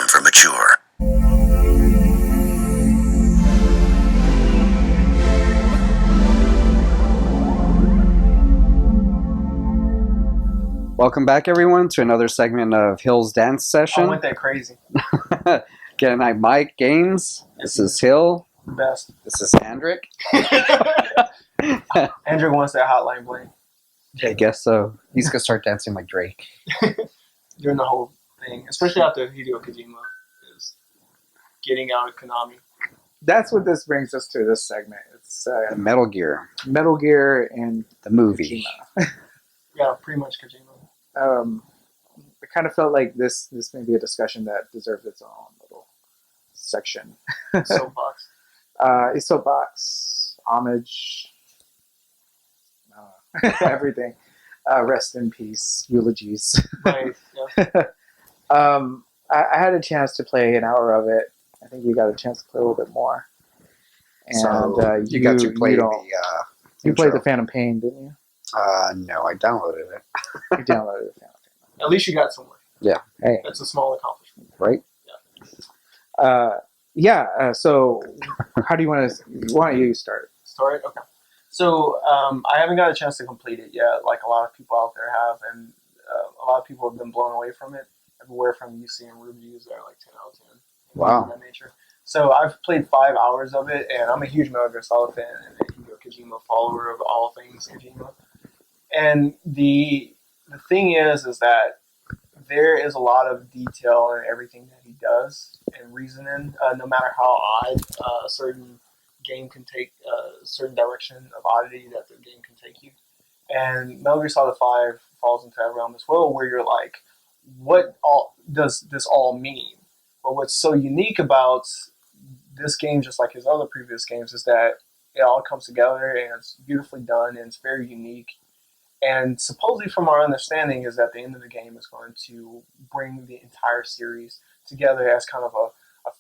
known for mature. Welcome back, everyone, to another segment of Hill's Dance Session. I went that crazy. Again, I'm Mike Gaines. This is Hill. Best. This is Andrick. Andrew wants that hotline bling. I guess so. He's going to start dancing like Drake. During the whole thing, especially after Hideo Kojima is getting out of Konami. That's what this brings us to this segment. It's Metal Gear. Metal Gear and The movie. Kojima. Yeah, pretty much Kojima. I kind of felt like this may be a discussion that deserves its own little section. Soapbox. A soapbox, homage, everything. Rest in peace, eulogies. Right, yeah. I had a chance to play an hour of it. I think you got a chance to play a little bit more. And So you got to play you played the Phantom Pain, didn't you? No, I downloaded it. You downloaded the Phantom Pain. At least you got somewhere. Yeah. Hey. That's a small accomplishment. Right? So how do you want to? Why don't you start? Start? Okay. So I haven't got a chance to complete it yet, like a lot of people out there have, and a lot of people have been blown away from it. Everywhere from you seeing reviews that are like 10 out of 10. Wow. Of that nature. So I've played 5 hours of it, and I'm a huge Metal Gear Solid fan and a Hideo Kojima follower of all things Kojima. And the thing is that there is a lot of detail in everything that he does and reasoning, no matter how odd a certain game can take, a certain direction of oddity that the game can take you. And Metal Gear Solid 5 falls into that realm as well, where you're like, what all does this all mean? But what's so unique about this game, just like his other previous games, is that it all comes together and it's beautifully done and it's very unique. And supposedly, from our understanding, is that the end of the game is going to bring the entire series together as kind of a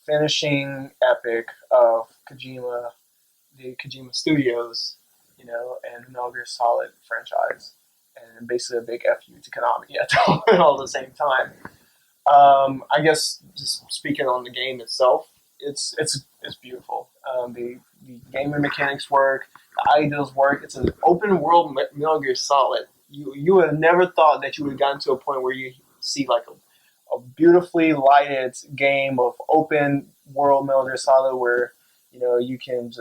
finishing epic of Kojima, the Kojima Studios, and the Metal Gear Solid franchise, and basically a big FU to Konami at all the same time. I guess just speaking on the game itself, it's beautiful. The gaming mechanics work. The ideas work. It's an open world Metal Gear Solid. You would have never thought that you would have gotten to a point where you see like a beautifully lighted game of open world Metal Gear Solid where you can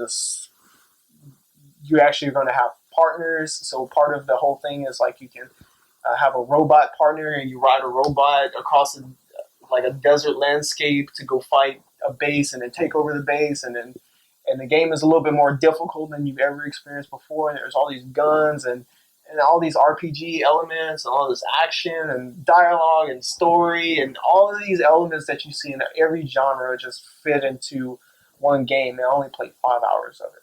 you actually are going to have partners. So part of the whole thing is like you can have a robot partner and you ride a robot across a desert landscape to go fight a base and then take over the base, and the game is a little bit more difficult than you've ever experienced before, and there's all these guns and all these RPG elements and all this action and dialogue and story and all of these elements that you see in every genre just fit into one game. And I only played 5 hours of it.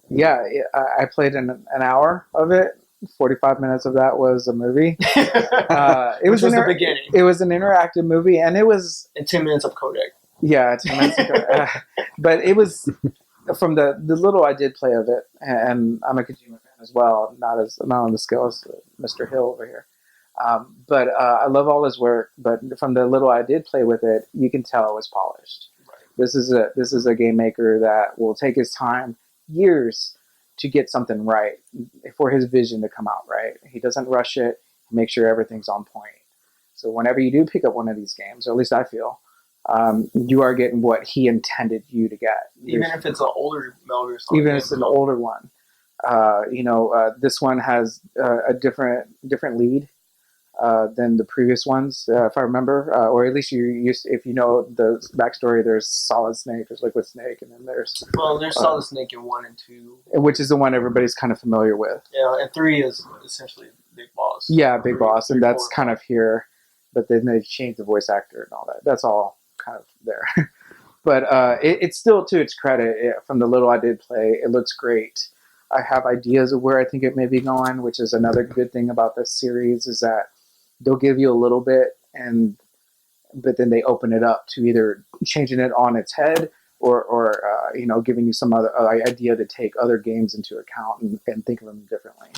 Yeah, I played an hour of it. 45 minutes of that was a movie. It was the beginning. It was an interactive movie, and it was... And 10 minutes of codec. Yeah, 10 minutes of codec. But it was... From the little I did play of it, and I'm a Kojima fan as well, not on the scale as Mr. Hill over here. But I love all his work, but from the little I did play with it, you can tell it was polished. Right. This is a game maker that will take his time, years, to get something right, for his vision to come out right. He doesn't rush it, make sure everything's on point. So whenever you do pick up one of these games, or at least I feel, you are getting what he intended you to get. Even if it's an older Metal Gear Solid. Even if it's an older one. This one has a different lead than the previous ones, if I remember, or at least if you know the backstory. There's Solid Snake, there's Liquid Snake, and then there's Solid Snake in 1 and 2, which is the one everybody's kind of familiar with. Yeah, and 3 is essentially Big Boss. Yeah, Big Boss, and that's kind of here, but then they changed the voice actor and all that. That's all kind of there. But it's still, to its credit, from the little I did play, it looks great. I have ideas of where I think it may be going, which is another good thing about this series, is that they'll give you a little bit, but then they open it up to either changing it on its head or giving you some other idea to take other games into account and think of them differently.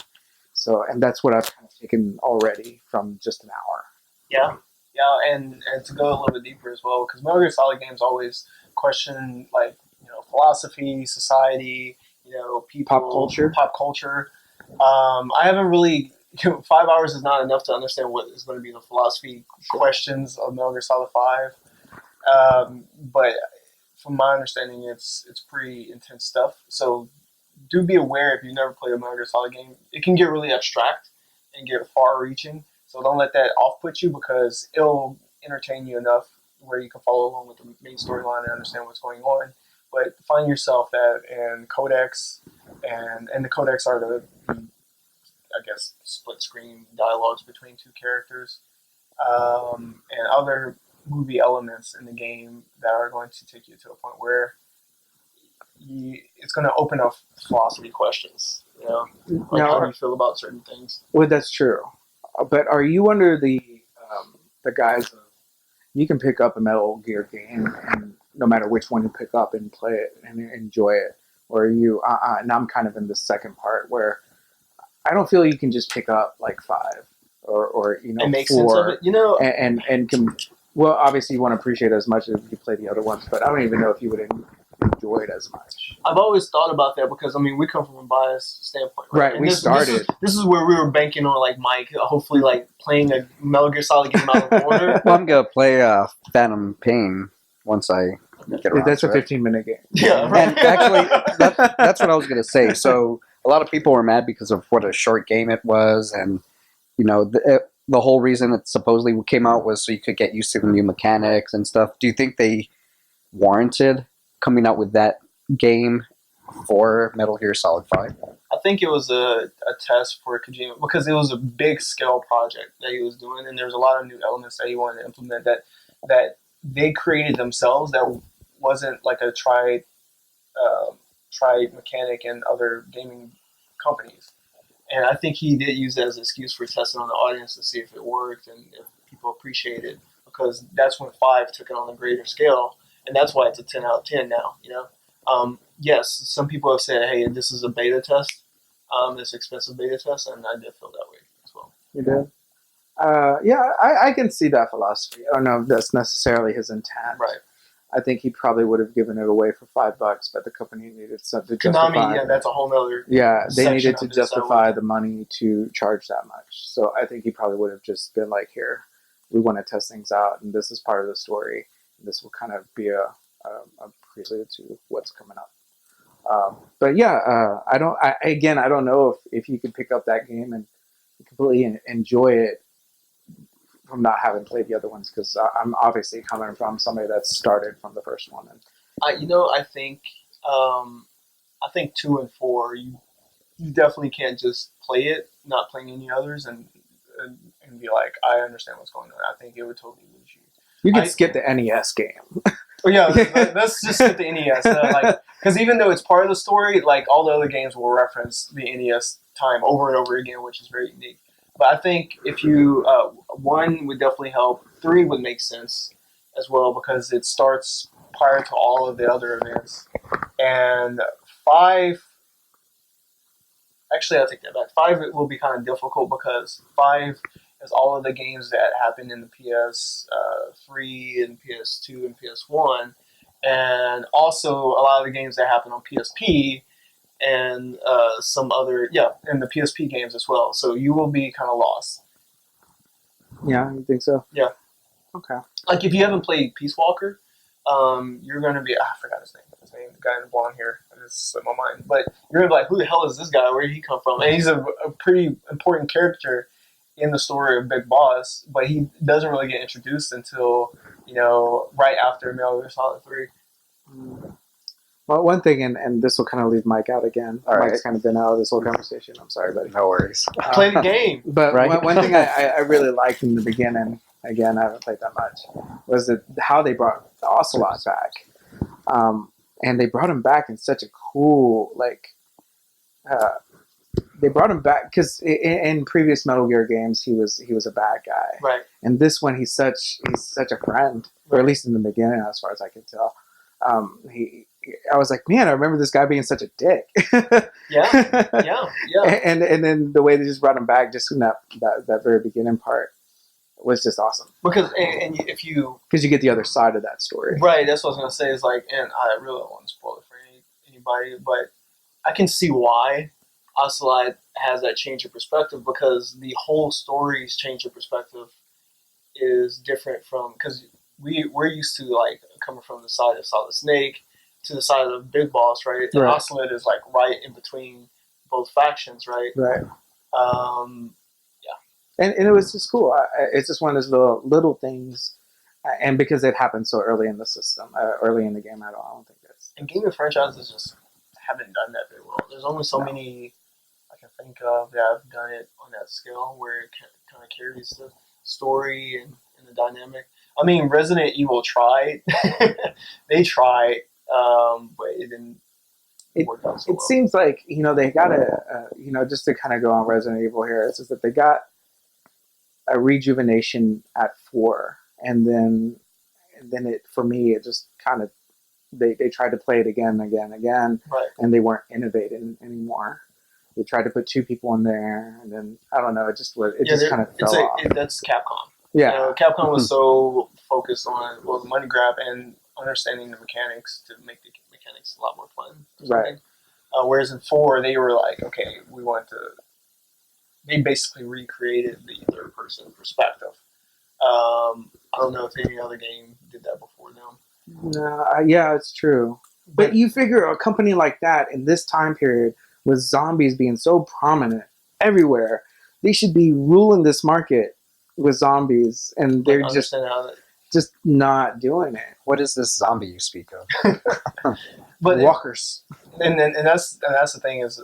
So, and that's what I've kind of taken already from just an hour. Yeah, Yeah, and to go a little bit deeper as well, because Metal Gear Solid games always question like philosophy, society, people, pop culture. I haven't really. 5 hours is not enough to understand what is going to be the philosophy questions of Metal Gear Solid 5. But from my understanding, it's pretty intense stuff. So do be aware if you've never played a Metal Gear Solid game, it can get really abstract and get far-reaching. So don't let that off-put you because it'll entertain you enough where you can follow along with the main storyline and understand what's going on. But find yourself that in codecs, and the codecs are the I guess split screen dialogues between two characters, and other movie elements in the game that are going to take you to a point where it's going to open up philosophy questions. Like how do you feel about certain things? Well, that's true. But are you under the guise of you can pick up a Metal Gear game and no matter which one you pick up and play it and enjoy it, or are you? And I'm kind of in the second part where I don't feel you can just pick up like 5 or and make 4 sense of it, and can. Well, obviously you want to appreciate it as much as you play the other ones, but I don't even know if you would enjoy it as much. I've always thought about that because we come from a biased standpoint, right? Right, This is where we were banking on like Mike, hopefully like playing a Metal Gear Solid game out of order. Well, I'm gonna play Phantom Pain once I get around. That's to a 15-minute game. Yeah, right. And actually, that's what I was gonna say. So a lot of people were mad because of what a short game it was, and the whole reason it supposedly came out was so you could get used to the new mechanics and stuff. Do you think they warranted coming out with that game for Metal Gear Solid 5? I think it was a test for Kojima because it was a big scale project that he was doing, and there was a lot of new elements that he wanted to implement that they created themselves. That wasn't like a tried mechanic in other gaming companies. And I think he did use that as an excuse for testing on the audience to see if it worked and if people appreciated it, because that's when 5 took it on a greater scale, and that's why it's a 10 out of 10 now. Yes, some people have said, "Hey, this is a beta test, this expensive beta test," and I did feel that way as well. You did? Yeah, I can see that philosophy. I don't know if that's necessarily his intent. Right. I think he probably would have given it away for $5, but the company needed something to justify. Konami, yeah, that's a whole nother. Yeah, they needed to justify the money to charge that much. So I think he probably would have just been like, "Here, we want to test things out, and this is part of the story. This will kind of be a prelude to what's coming up." But yeah, I don't know if you could pick up that game and completely enjoy it from not having played the other ones, because I'm obviously coming from somebody that started from the first one. And I think 2 and 4, you definitely can't just play it, not playing any others, and be like, I understand what's going on. I think it would totally lose you. You can skip the NES game. Oh yeah, let's just skip the NES. Because even though it's part of the story, like all the other games will reference the NES time over and over again, which is very unique. But I think if you 1 would definitely help. 3 would make sense as well because it starts prior to all of the other events. And 5, actually, I'll take that back. 5 it will be kind of difficult because 5 is all of the games that happened in the PS3 and PS2 and PS1, and also a lot of the games that happen on PSP. And some other, and the PSP games as well. So you will be kind of lost. Yeah, you think so? Yeah. Okay. Like if you haven't played Peace Walker, you're going to be, I forgot his name. The guy in the blonde hair. It just slipped my mind. But you're going to be like, who the hell is this guy? Where did he come from? And he's a pretty important character in the story of Big Boss, but he doesn't really get introduced until, right after Metal Gear Solid 3. Well, one thing, and this will kind of leave Mike out again. All Mike's right. kind of been out of this whole conversation. I'm sorry, buddy. No worries. Play the game. But Right. one thing I really liked in the beginning, again, I haven't played that much, was how they brought the Ocelot back. And they brought him back in such a cool, they brought him back because in previous Metal Gear games he was a bad guy, Right. and this one he's such a friend, or at least in the beginning, as far as I could tell. I was like, man, I remember this guy being such a dick. Yeah. And then the way they just brought him back, just in that very beginning part, was just awesome because and if you because you get the other side of that story. right, that's what I was gonna say is like, and I really don't want to spoil it for anybody, but I can see why Ocelot has that change of perspective because the whole story's change of perspective is different from because we're used to like coming from the side of Solid Snake to the side of the Big Boss, right? And Right. Ocelot is like right in between both factions, right? Right. Um, And it was just cool. It's just one of those little things, and because it happened so early in the system, early in the game, I don't think that's. and gaming franchises just haven't done that very well. There's only so No. many I can think of that have done it on that scale where it kind of carries the story and the dynamic. I mean, Resident Evil tried. They tried, but it didn't work out so It well. seems like they got just to kind of go on Resident Evil here. It's just that they got a rejuvenation at 4, and then it for me it just kind of they tried to play it again, Right. and they weren't innovating anymore. They tried to put 2 people in there, and then I don't know. It just kind of fell off. That's Capcom. Yeah, Capcom was so focused on the money grab and understanding the mechanics to make the mechanics a lot more fun. Right. Whereas in 4, they were like, okay, we want to. They basically recreated the third person perspective. I don't know if any other game did that before them. no, yeah, it's true. But you figure a company like that in this time period, with zombies being so prominent everywhere, they should be ruling this market with zombies, and they're just understand how that. not doing it. What is this zombie you speak of? But Walkers. and that's the thing is,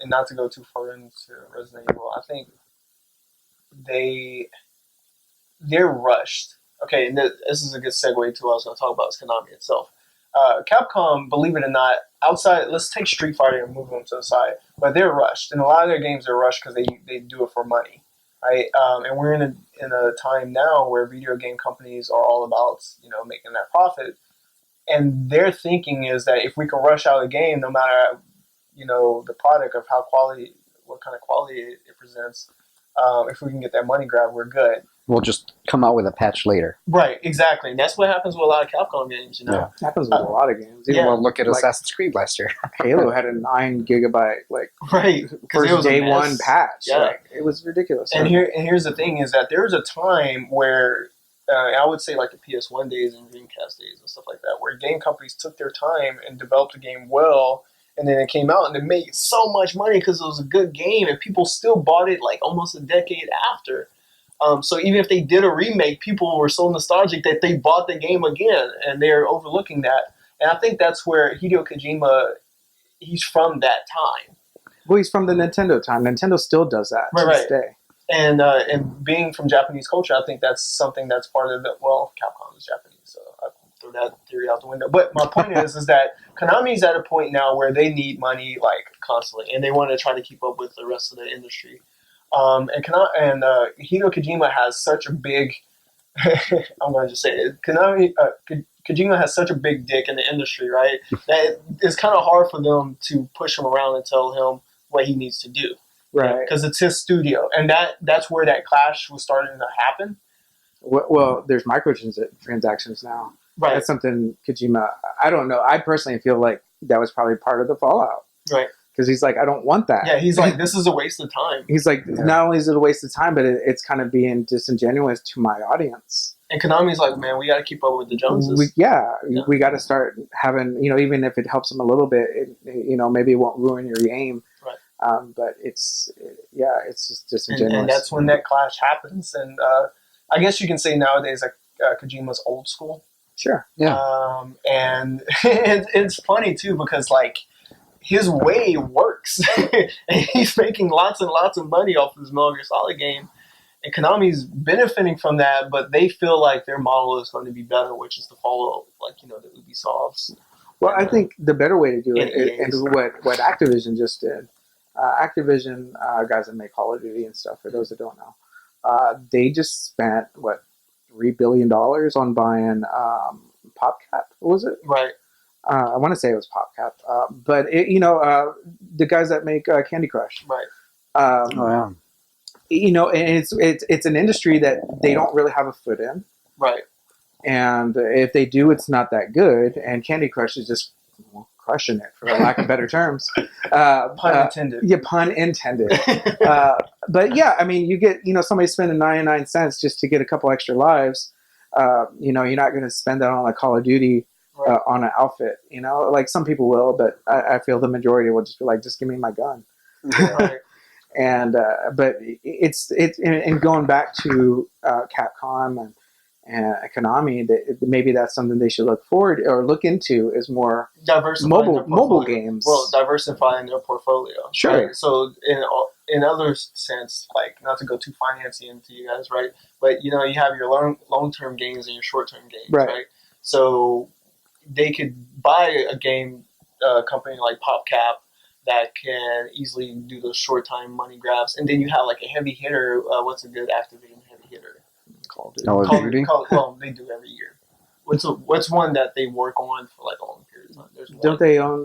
and not to go too far into Resident Evil, I think they're rushed. Okay, and this is a good segue to what I was going to talk about is Konami itself. Capcom, believe it or not, outside, let's take Street Fighter and move them to the side, but they're rushed. And a lot of their games are rushed because they do it for money, right? And we're in a time now where video game companies are all about, making that profit. And their thinking is that if we can rush out a game, no matter, the product of what kind of quality it presents, if we can get that money grab, we're good. We'll just come out with a patch later. Right, exactly. And that's what happens with a lot of Capcom games, Yeah. Happens with a lot of games. Yeah. Well, look at Like- Assassin's Creed last year. Halo had a 9 gigabyte Right. 'Cause it first was a day mess. one patch. Yeah. Like, it was ridiculous. And here's the thing is that there was a time where I would say like the PS1 days and Dreamcast days and stuff like that, where game companies took their time and developed a game well, and then it came out and it made so much money because it was a good game, and people still bought it like almost a decade after. So even if they did a remake, people were so nostalgic that they bought the game again, and they're overlooking that. And I think that's where Hideo Kojima, he's from that time. Well, he's from the Nintendo time. Nintendo still does that to this day. And being from Japanese culture, I think that's something that's part of it. Well, Capcom is Japanese, so I throw that theory out the window. But my point is that Konami's at a point now where they need money like constantly, and they want to try to keep up with the rest of the industry. And Hideo Kojima has such a big. I'm going to just say it. Kojima has such a big dick in the industry, right? That it's kind of hard for them to push him around and tell him what he needs to do. Right. Because it's his studio, and that's where that clash was starting to happen. Well, there's microtransactions now. Right. That's something Kojima. I don't know. I personally feel like that was probably part of the fallout. Right. Because he's like, I don't want that. Yeah, he's like, this is a waste of time. He's like, not only is it a waste of time, but it's kind of being disingenuous to my audience. And Konami's like, man, we got to keep up with the Joneses. We got to start having, even if it helps him a little bit, maybe it won't ruin your game. Right. But it's just disingenuous. And that's when that clash happens. And I guess you can say nowadays, like, Kojima's old school. Sure. Yeah. And it's funny, too, because, like, his way works. And he's making lots and lots of money off this Metal Gear Solid game. And Konami's benefiting from that, but they feel like their model is going to be better, which is to follow, like, the Ubisofts. Well, I think the better way to do it, And and what Activision just did, Activision, guys that make Call of Duty and stuff, for those that don't know, they just spent, $3 billion on buying PopCap, what was it? Right. I want to say it was PopCap, but the guys that make Candy Crush. Right. Oh, yeah. you know, and it's an industry that they don't really have a foot in, Right. and if they do, it's not that good. And Candy Crush is just crushing it, for lack of better terms. Pun intended. Yeah, pun intended. But yeah, I mean, you get, you know, somebody spending 99 cents just to get a couple extra lives. You know, you're not going to spend that on a Call of Duty on an outfit. You know, like some people will, but I feel the majority will just be like, just give me my gun. Right. And but it's and going back to Capcom and Konami, that maybe that's something they should look forward or look into, is more Diversifying their mobile portfolio. games. Well, diversifying their portfolio. Sure. Right? So in other sense, like, not to go too financy into you guys, right? But you know, you have your long term games and your short term games, right? So they could buy a game company like PopCap that can easily do those short time money grabs, and then you have like a heavy hitter. What's a good activating heavy hitter? Call of Duty. Well, they do every year. What's one that they work on for like a long period of time? There's one. Don't they own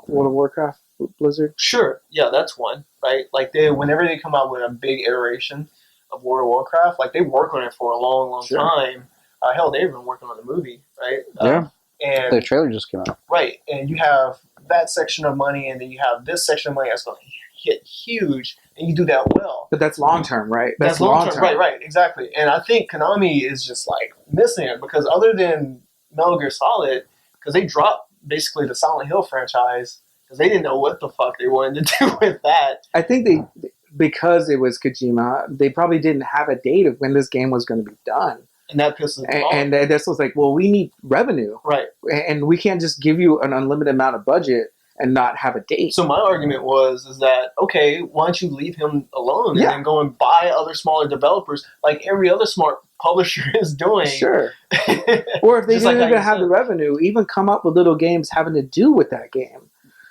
World of Warcraft, Blizzard? Sure, yeah, that's one, right? Like whenever they come out with a big iteration of World of Warcraft, like they work on it for a long Sure. time. Hell, they've been working on the movie, right? Yeah. And The trailer just came out. right, and you have that section of money, and then you have this section of money that's going to hit huge, and you do that well. But that's long term, right? That's long term, right, exactly. And I think Konami is just like missing it, because other than Metal Gear Solid, because they dropped basically the Silent Hill franchise because they didn't know what the fuck they wanted to do with that. I think because it was Kojima, they probably didn't have a date of when this game was going to be done. And that pisses me off. And this was like, well, we need revenue. Right. And we can't just give you an unlimited amount of budget and not have a date. So my argument is that, okay, why don't you leave him alone and Yeah. then go and buy other smaller developers like every other smart publisher is doing? Sure. Or if they Just didn't like how even you have said. the revenue, even come up with little games having to do with that game.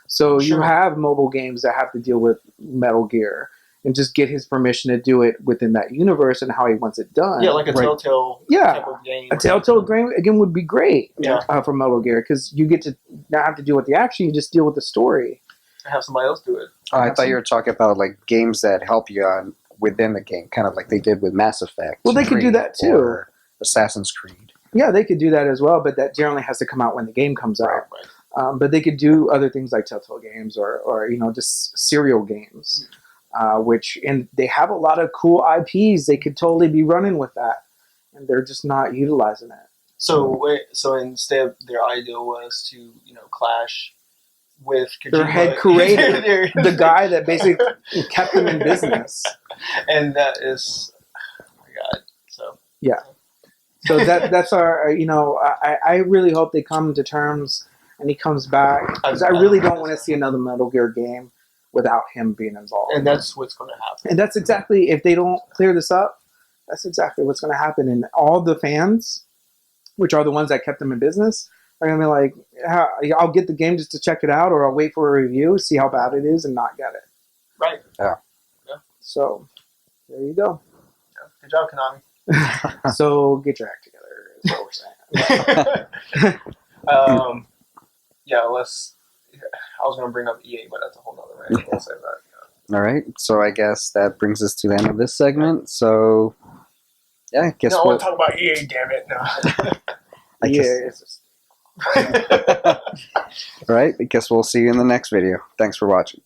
So you Sure. have mobile games that have to deal with Metal Gear, and just get his permission to do it within that universe and how he wants it done. Yeah, like a Right. Telltale Yeah. type of game. A Telltale game again would be great. Yeah. For Metal Gear, because you get to not have to deal with the action, you just deal with the story. Have somebody else do it. Oh, I thought you were talking about like games that help you on within the game, kind of like they did with Mass Effect. Well, they could do 3 that too. or Assassin's Creed. Yeah, they could do that as well, but that generally has to come out when the game comes out. Right. But they could do other things like Telltale games or just serial games, and they have a lot of cool IPs. They could totally be running with that, and they're just not utilizing it. So instead, their idea was to clash with Kojima. Their head creator, the guy that basically kept them in business, and that is, oh my god. So yeah. So that's our. I really hope they come to terms and he comes back, because I really don't want to see another Metal Gear game without him being involved. And that's what's going to happen. And that's exactly, if they don't clear this up, that's exactly what's going to happen. And all the fans, which are the ones that kept them in business, are going to be like, I'll get the game just to check it out, or I'll wait for a review, see how bad it is, and not get it. Right. Yeah. So, there you go. Good job, Konami. So, get your act together, is what we're saying. Yeah, I was going to bring up EA, but that's a whole nother rant. We'll save that. All right. So I guess that brings us to the end of this segment. So, yeah, guess No, I what? want to talk about EA, damn it. No. I Yeah, guess, it's just... all right. I guess we'll see you in the next video. Thanks for watching.